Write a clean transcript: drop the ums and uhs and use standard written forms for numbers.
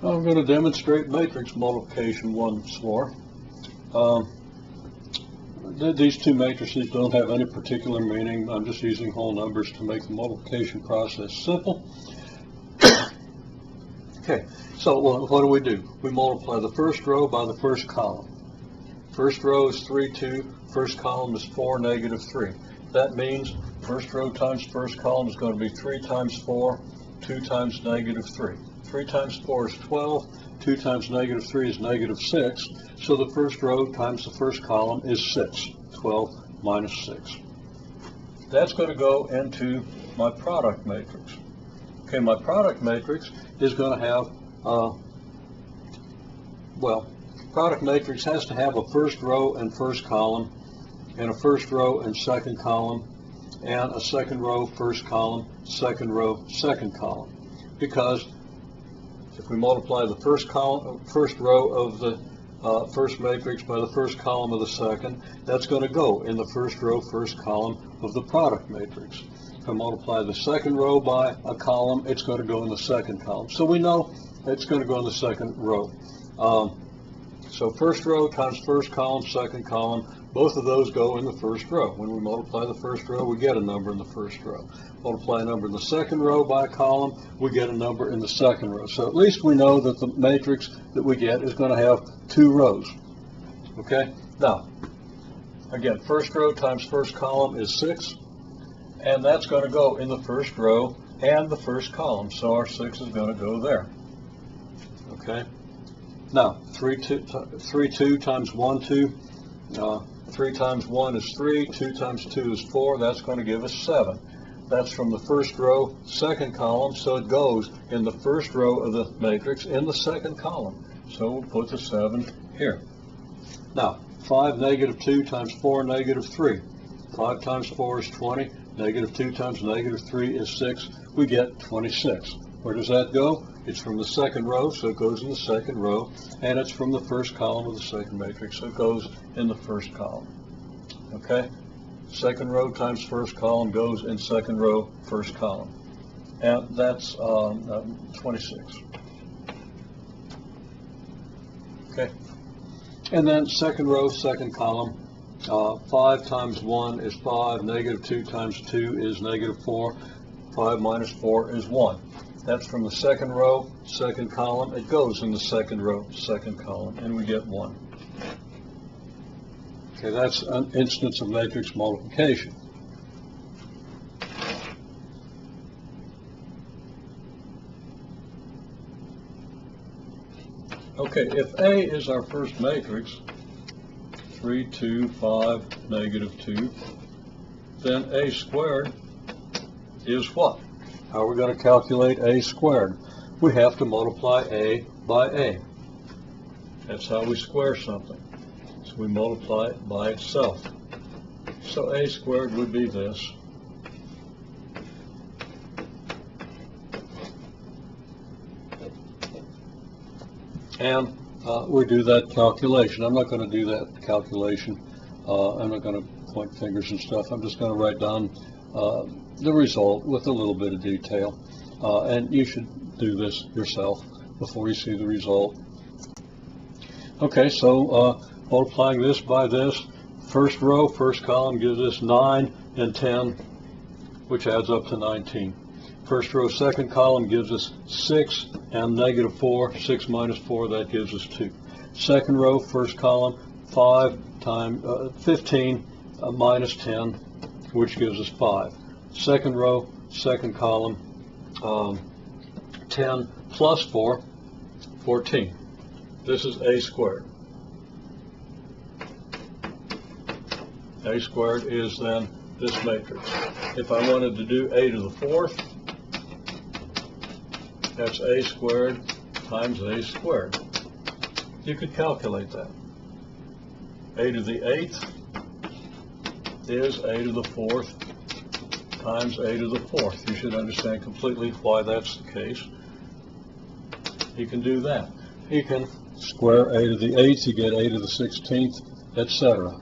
I'm going to demonstrate matrix multiplication once more. These two matrices don't have any particular meaning. I'm just using whole numbers to make the multiplication process simple. Okay, so what do? We multiply the first row by the first column. First row is 3, 2. First column is 4, negative 3. That means first row times first column is going to be 3 times 4, 2 times negative 3. 3 times 4 is 12. 2 times negative 3 is negative 6. So the first row times the first column is 6. 12 minus 6. That's going to go into my product matrix. Okay, my product matrix is going to have, product matrix has to have a first row and first column, and a first row and second column, and a second row, first column, second row, second column. Because if we multiply the first row of the first matrix by the first column of the second, that's going to go in the first row, first column of the product matrix. If I multiply the second row by a column, it's going to go in the second column. So we know it's going to go in the second row. So first row times first column, second column, both of those go in the first row. When we multiply the first row, we get a number in the first row. Multiply a number in the second row by a column, we get a number in the second row. So at least we know that the matrix that we get is going to have 2 rows. Okay? Now, again, first row times first column is 6, and that's going to go in the first row and the first column. So our 6 is going to go there. Okay? Now, 3, 2 times 1, 2. 3 times 1 is 3, 2 times 2 is 4, that's going to give us 7. That's from the first row, second column, so it goes in the first row of the matrix in the second column. So we'll put the 7 here. Now, 5 negative 2 times 4 negative 3. 5 times 4 is 20, negative 2 times negative 3 is 6, we get 26. Where does that go? It's from the second row, so it goes in the second row, and it's from the first column of the second matrix, so it goes in the first column. Okay? Second row times first column goes in second row, first column. And that's 26. Okay? And then second row, second column, 5 times 1 is 5, negative 2 times 2 is negative 4, 5 minus 4 is 1. That's from the second row, second column. It goes in the second row, second column, and we get 1. Okay, that's an instance of matrix multiplication. Okay, if A is our first matrix, 3, 2, 5, negative 2, then A squared is what? How are we going to calculate A squared? We have to multiply A by A. That's how we square something. So we multiply it by itself. So A squared would be this. And we do that calculation. I'm not going to do that calculation. I'm not going to point fingers and stuff. I'm just going to write down the result with a little bit of detail, and you should do this yourself before you see the result. Okay, so multiplying this by this, first row, first column gives us 9 and 10, which adds up to 19. First row, second column gives us 6 and negative 4, 6 minus 4, that gives us 2. Second row, first column, 5 times 15 minus 10, which gives us 5. Second row, second column, 10 plus 4, 14. This is A squared. A squared is then this matrix. If I wanted to do A to the 4th, that's A squared times A squared. You could calculate that. A to the 8th is A to the 4th times A to the 4th. You should understand completely why that's the case. You can do that. You can square A to the 8th, you get A to the 16th, etc.